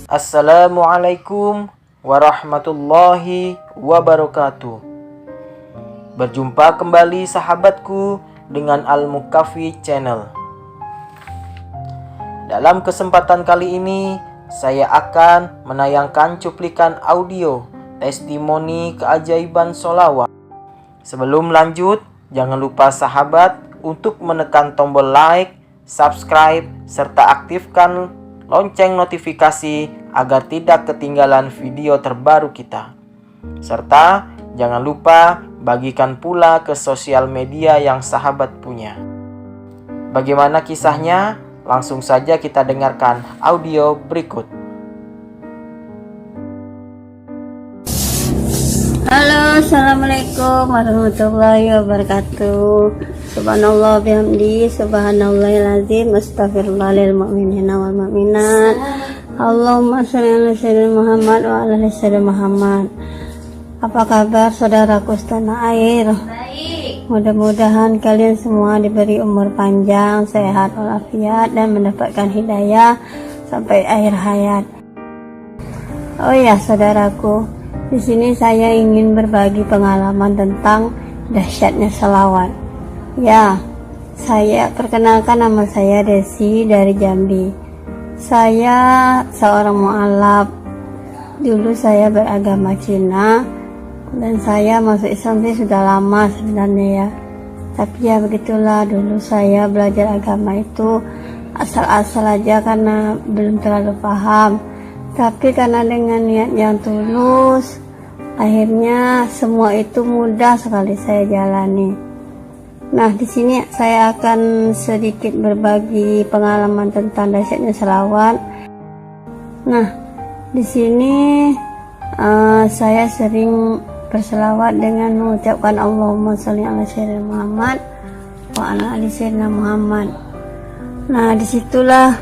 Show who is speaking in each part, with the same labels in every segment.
Speaker 1: Assalamualaikum warahmatullahi wabarakatuh. Berjumpa kembali sahabatku dengan Al-Mukafi Channel. Dalam kesempatan kali ini saya akan menayangkan cuplikan audio testimoni keajaiban sholawat. Sebelum lanjut, jangan lupa sahabat untuk menekan tombol like, subscribe, serta aktifkan lonceng notifikasi agar tidak ketinggalan video terbaru kita. Serta jangan lupa bagikan pula ke sosial media yang sahabat punya. Bagaimana kisahnya? Langsung saja kita dengarkan audio berikut.
Speaker 2: Halo, assalamualaikum warahmatullahi wabarakatuh. Subhanallah bihamdi, subhanallahil azim, astaghfirullahal mu'minina wal mu'minat. Allahumma sholli ala sayyidina Muhammad wa ala ali sayyidina Muhammad. Apa kabar saudaraku setanah air? Baik. Mudah-mudahan kalian semua diberi umur panjang, sehat walafiat, dan mendapatkan hidayah sampai akhir hayat. Oh ya saudaraku, di sini saya ingin berbagi pengalaman tentang dahsyatnya selawat. Ya, saya perkenalkan, nama saya Desi dari Jambi. Saya seorang mu'alaf. Dulu saya beragama Cina dan saya masuk Islam sudah lama sebenarnya ya. Tapi ya begitulah, dulu saya belajar agama itu asal-asal aja karena belum terlalu paham. Tapi karena dengan niat yang tulus, akhirnya semua itu mudah sekali saya jalani. Nah, di sini saya akan sedikit berbagi pengalaman tentang dahsyatnya selawat. Nah, di sini saya sering berselawat dengan mengucapkan Allahumma sholli ala sayyidina Muhammad wa ala ali sayyidina Muhammad. Nah, disitulah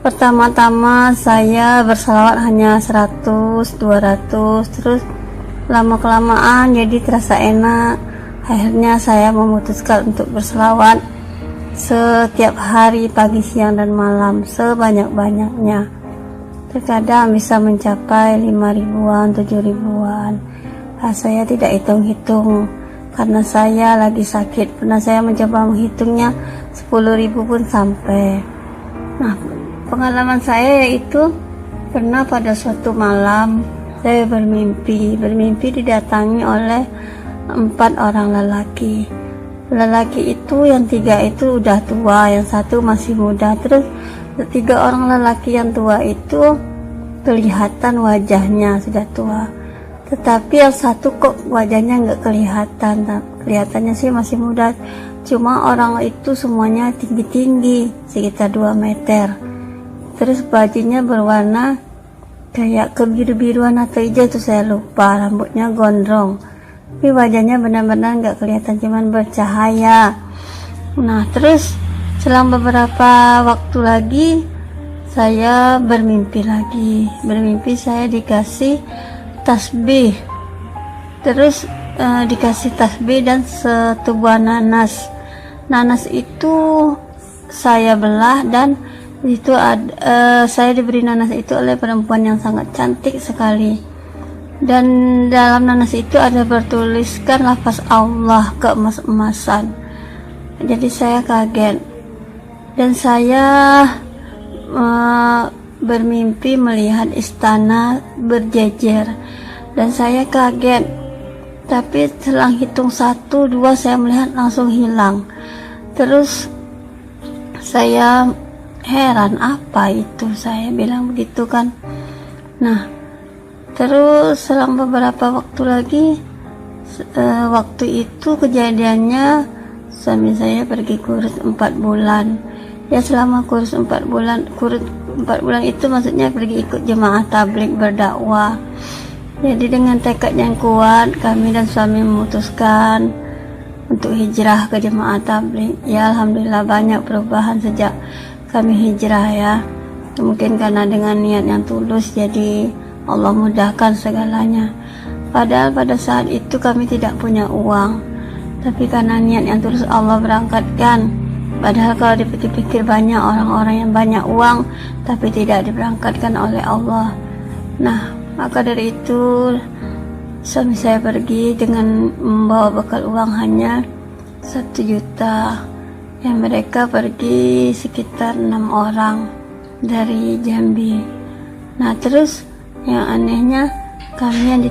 Speaker 2: pertama-tama saya berselawat hanya 100, 200, terus lama-kelamaan jadi terasa enak. Akhirnya saya memutuskan untuk berselawat setiap hari, pagi, siang, dan malam, sebanyak-banyaknya. Terkadang bisa mencapai 5.000-an, 7.000-an. Saya tidak hitung-hitung karena saya lagi sakit. Pernah saya mencoba menghitungnya, 10.000 pun sampai. Nah, pengalaman saya yaitu pernah pada suatu malam saya bermimpi didatangi oleh 4 orang lelaki. Lelaki itu yang 3 itu udah tua, yang 1 masih muda. Terus 3 orang lelaki yang tua itu kelihatan wajahnya sudah tua, tetapi yang 1 kok wajahnya nggak kelihatan. Kelihatannya sih masih muda, cuma orang itu semuanya tinggi-tinggi sekitar 2 meter. Terus bajunya berwarna kayak kebiru-biruan atau hijau, itu saya lupa. Rambutnya gondrong, tapi wajahnya benar-benar nggak kelihatan, cuman bercahaya. Nah, terus selang beberapa waktu lagi saya bermimpi lagi. Saya dikasih tasbih, terus dikasih tasbih dan setubuh nanas. Nanas itu saya belah dan itu saya diberi nanas itu oleh perempuan yang sangat cantik sekali. Dan dalam nanas itu ada bertuliskan lafaz Allah keemas-emasan. Jadi saya kaget dan saya bermimpi melihat istana berjejer dan saya kaget. Tapi selang hitung 1, 2 saya melihat langsung hilang. Terus saya heran, apa itu, saya bilang begitu kan. Nah, terus selang beberapa waktu lagi, waktu itu kejadiannya suami saya pergi kurus 4 bulan. Ya, selama kurus 4 bulan itu maksudnya pergi ikut jemaah tabligh berdakwah. Jadi dengan tekad yang kuat, kami dan suami memutuskan untuk hijrah ke jemaah tabligh. Ya, alhamdulillah banyak perubahan sejak kami hijrah ya. Mungkin karena dengan niat yang tulus, jadi Allah mudahkan segalanya. Padahal pada saat itu kami tidak punya uang, tapi karena niat yang terus Allah berangkatkan. Padahal kalau dipikir-pikir banyak orang-orang yang banyak uang tapi tidak diberangkatkan oleh Allah. Nah, maka dari itu suami saya pergi dengan membawa bekal uang hanya 1 juta. Yang mereka pergi sekitar 6 orang dari Jambi. Nah, terus yang anehnya kami yang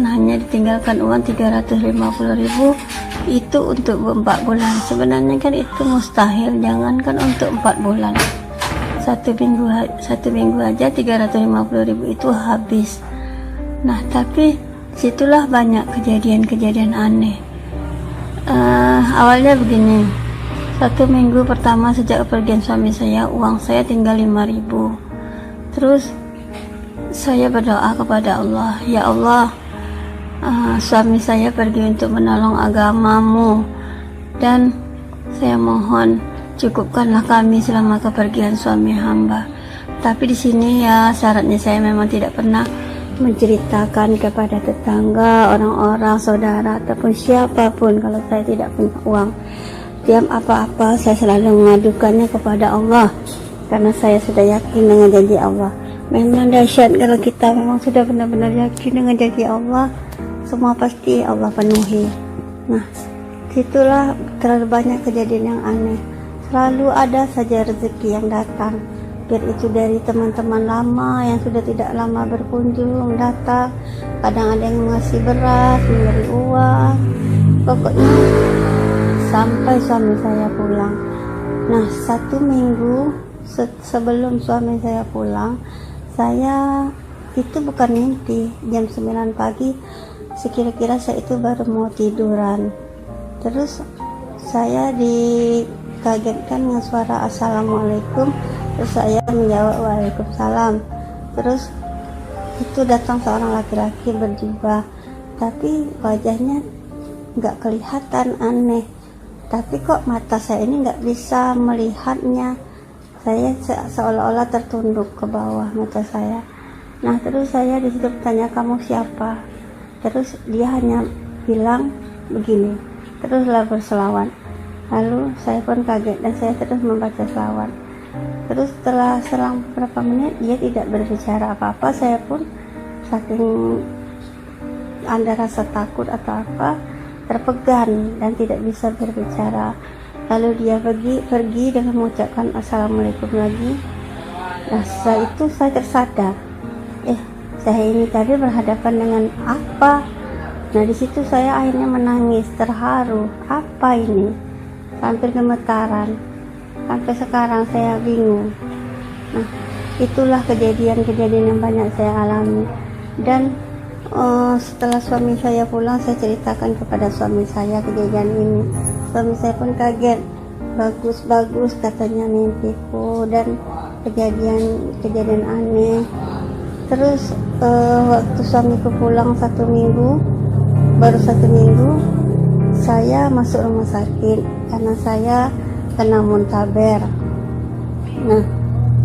Speaker 2: hanya ditinggalkan uang 350.000 itu untuk 4 bulan. Sebenarnya kan itu mustahil, jangankan untuk 4 bulan. Satu minggu aja 350.000 itu habis. Nah, tapi situlah banyak kejadian-kejadian aneh. Awalnya begini, 1 minggu pertama sejak kepergian suami saya, uang saya tinggal 5.000. Terus saya berdoa kepada Allah, ya Allah, suami saya pergi untuk menolong agamamu, dan saya mohon cukupkanlah kami selama kepergian suami hamba. Tapi di sini ya syaratnya saya memang tidak pernah menceritakan kepada tetangga, orang-orang, saudara ataupun siapapun kalau saya tidak punya uang. Tiap apa-apa saya selalu mengadukannya kepada Allah, karena saya sudah yakin dengan janji Allah. Memang dahsyat kalau kita memang sudah benar-benar yakin dengan janji Allah, semua pasti Allah penuhi. Nah, situlah terlalu banyak kejadian yang aneh. Selalu ada saja rezeki yang datang, biar itu dari teman-teman lama yang sudah tidak lama berkunjung datang. Kadang ada yang mengasih beras, memberi uang, pokoknya sampai suami saya pulang. Nah, 1 minggu sebelum suami saya pulang, saya itu bukan mimpi, jam 9 pagi sekira-kira saya itu baru mau tiduran. Terus saya dikagetkan dengan suara assalamualaikum. Terus saya menjawab waalaikumsalam. Terus itu datang seorang laki-laki berjubah, tapi wajahnya nggak kelihatan, aneh. Tapi kok mata saya ini nggak bisa melihatnya. Saya seolah-olah tertunduk ke bawah mata saya. Nah, terus saya disitu bertanya, kamu siapa? Terus dia hanya bilang begini, teruslah berselawat. Lalu saya pun kaget dan saya terus membaca selawat. Terus setelah selang beberapa menit dia tidak berbicara apa-apa. Saya pun saking ada rasa takut atau apa, terpegan dan tidak bisa berbicara. Lalu dia pergi dengan mengucapkan assalamualaikum lagi. Nah, setelah itu saya tersadar, saya ini tadi berhadapan dengan apa? Nah, di situ saya akhirnya menangis, terharu. Apa ini? Sampai gemetaran. Sampai sekarang saya bingung. Nah, itulah kejadian-kejadian yang banyak saya alami. Dan setelah suami saya pulang, saya ceritakan kepada suami saya kejadian ini. Suami saya pun kaget. Bagus katanya mimpiku dan kejadian aneh. Terus waktu suamiku pulang 1 minggu, baru 1 minggu saya masuk rumah sakit karena saya kena muntaber. Nah,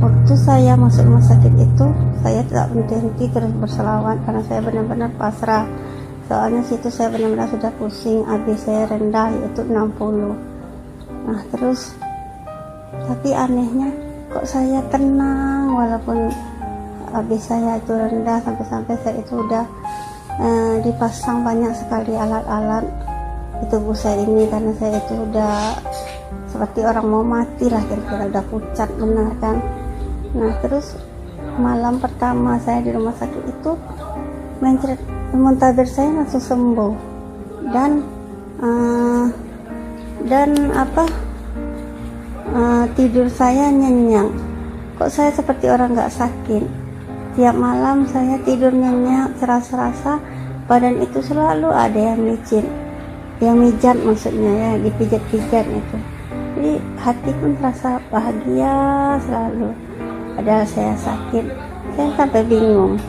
Speaker 2: waktu saya masuk rumah sakit itu saya tidak berhenti terus berselawat karena saya benar-benar pasrah. Soalnya situ saya benar-benar sudah pusing, AB saya rendah yaitu 60. Nah, terus tapi anehnya kok saya tenang walaupun AB saya itu rendah, sampai saya itu udah dipasang banyak sekali alat-alat di tubuh saya ini karena saya itu udah seperti orang mau mati lah, kira-kira udah pucat benar kan. Nah, terus malam pertama saya di rumah sakit itu muntaber saya langsung sembuh dan tidur saya nyenyak. Kok saya seperti orang nggak sakit? Tiap malam saya tidur nyenyak, serasa badan itu selalu ada yang mijat maksudnya ya, dipijat-pijat itu. Jadi hati pun terasa bahagia selalu. Padahal saya sakit, saya sampai bingung.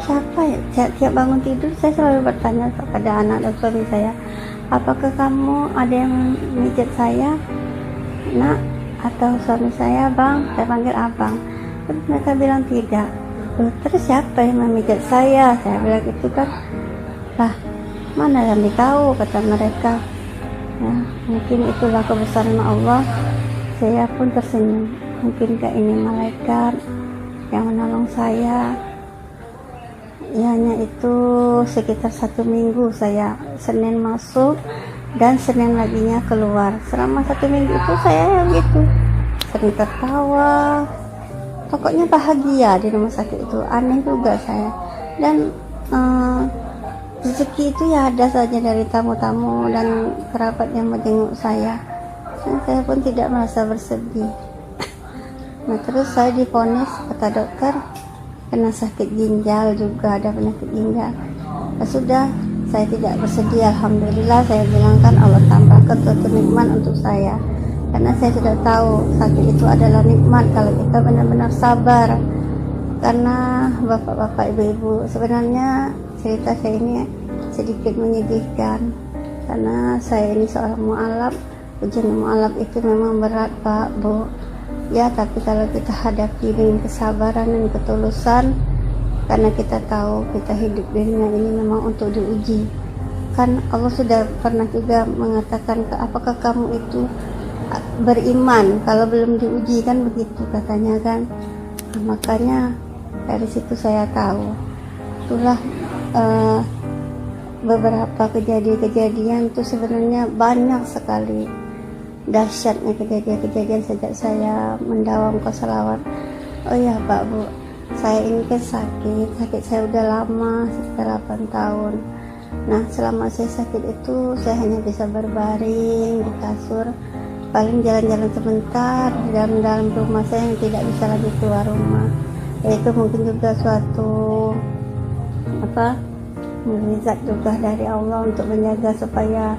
Speaker 2: Siapa ya? Tiap bangun tidur saya selalu bertanya kepada anak dan suami saya, apakah kamu ada yang mijat saya, nak? Atau suami saya, bang? Saya panggil abang. Terus mereka bilang tidak. Terus siapa yang memijat saya? Saya bilang itu kan. Lah, mana yang ditahu, kata mereka. Ya, mungkin itulah kebesaran Allah. Saya pun tersenyum. Mungkinkah ini malaikat yang menolong saya? Ya, hanya itu sekitar 1 minggu saya Senin masuk dan Senin laginya keluar. Selama 1 minggu itu saya gitu, sering tertawa, pokoknya bahagia di rumah sakit itu. Aneh juga saya. Dan rezeki itu ya ada saja dari tamu-tamu dan kerabat yang menjenguk saya. Dan saya pun tidak merasa bersedih. Nah, terus saya divonis kata dokter kena sakit ginjal juga, ada penyakit ginjal. Nah, sudah, saya tidak bersedih. Alhamdulillah, saya bilangkan Allah tambahkan suatu nikmat untuk saya. Karena saya sudah tahu sakit itu adalah nikmat kalau kita benar-benar sabar. Karena bapak-bapak, ibu-ibu, sebenarnya cerita saya ini sedikit menyedihkan. Karena saya ini seorang mu'alaf. Ujian mu'alaf itu memang berat, Pak, Bu. Ya, tapi kalau kita hadapi dengan kesabaran dan ketulusan, karena kita tahu kita hidup di dunia ini memang untuk diuji. Kan Allah sudah pernah juga mengatakan, apakah kamu itu beriman kalau belum diuji, kan begitu katanya kan. Nah, makanya dari situ saya tahu itulah beberapa kejadian-kejadian itu sebenarnya banyak sekali dahsyatnya kejadian-kejadian sejak saya mendawam ke Sholawat. Oh ya Pak, Bu, saya ini kan sakit saya udah lama, sekitar 8 tahun. Nah, selama saya sakit itu saya hanya bisa berbaring di kasur, paling jalan-jalan sebentar di dalam rumah saya yang tidak bisa lagi keluar rumah. Itu mungkin juga suatu mukjizat juga dari Allah untuk menjaga supaya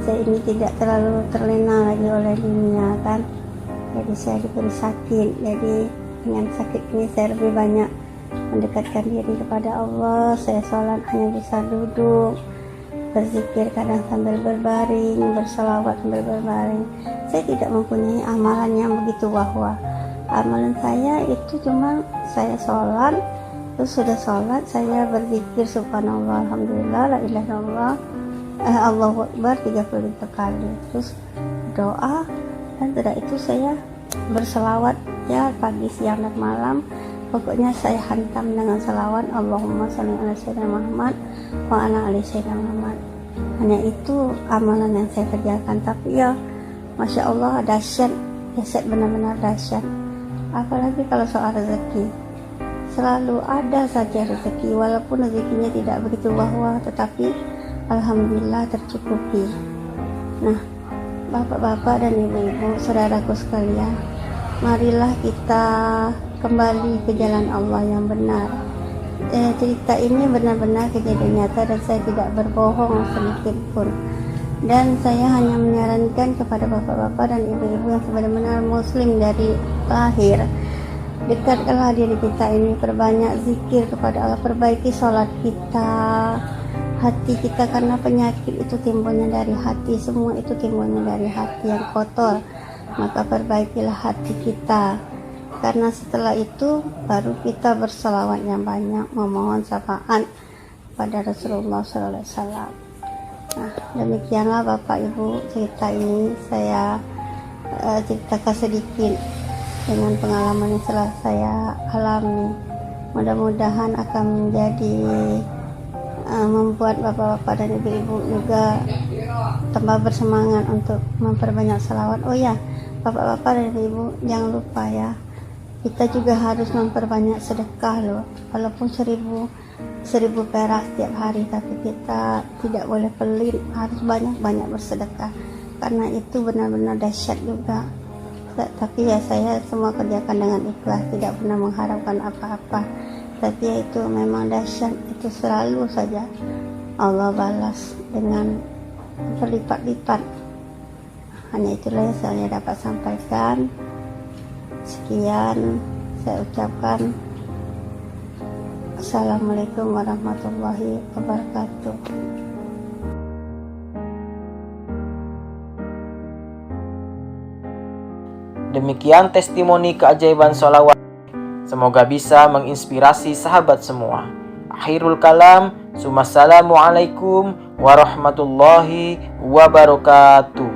Speaker 2: saya ini tidak terlalu terlena lagi oleh dunia kan. Jadi saya diberi sakit, jadi dengan sakit ini saya lebih banyak mendekatkan diri kepada Allah. Saya sholat hanya bisa duduk, berzikir kadang sambil berbaring, berselawat sambil berbaring. Saya tidak mempunyai amalan yang begitu wah-wah. Amalan saya itu cuma saya sholat, terus sudah sholat saya berzikir subhanallah, alhamdulillah, la ilaha illallah, Allahu Akbar 33 kali, terus doa, dan setelah itu saya berselawat ya pagi, siang, dan malam. Pokoknya saya hantam dengan selawat Allahumma sholli ala sayyidina Muhammad wa ala ali sayyidina Muhammad. Hanya itu amalan yang saya kerjakan. Tapi ya Masya Allah, dahsyat benar-benar dahsyat. Apalagi kalau soal rezeki, selalu ada saja rezeki, walaupun rezekinya tidak begitu wah-wah, tetapi alhamdulillah tercukupi. Nah, bapak-bapak dan ibu-ibu, saudaraku sekalian, marilah kita kembali ke jalan Allah yang benar. Cerita ini benar-benar kejadian nyata dan saya tidak berbohong sedikit pun. Dan saya hanya menyarankan kepada bapak-bapak dan ibu-ibu yang benar-benar muslim dari lahir, dekatkanlah diri kita ini, perbanyak zikir kepada Allah, perbaiki sholat kita, hati kita, karena penyakit itu timbulnya dari hati, semua itu timbulnya dari hati yang kotor. Maka perbaikilah hati kita, karena setelah itu baru kita berselawat yang banyak, memohon syafaat pada Rasulullah SAW. Nah, demikianlah Bapak Ibu, cerita ini saya ceritakan sedikit dengan pengalaman yang telah saya alami. Mudah-mudahan akan menjadi membuat bapak-bapak dan ibu-ibu juga tambah bersemangat untuk memperbanyak salawat. Oh ya, bapak-bapak dan ibu-ibu, jangan lupa ya, kita juga harus memperbanyak sedekah loh, walaupun 1000 perak setiap hari, tapi kita tidak boleh pelit, harus banyak-banyak bersedekah, karena itu benar-benar dahsyat juga. Tapi ya saya semua kerjakan dengan ikhlas, tidak pernah mengharapkan apa-apa. Tapi ya itu memang dahsyat, itu selalu saja Allah balas dengan berlipat-lipat. Hanya itulah yang saya dapat sampaikan. Sekian saya ucapkan. Assalamualaikum warahmatullahi wabarakatuh.
Speaker 1: Demikian testimoni keajaiban sholawat. Semoga bisa menginspirasi sahabat semua Akhirul kalam, Assalamualaikum warahmatullahi wabarakatuh.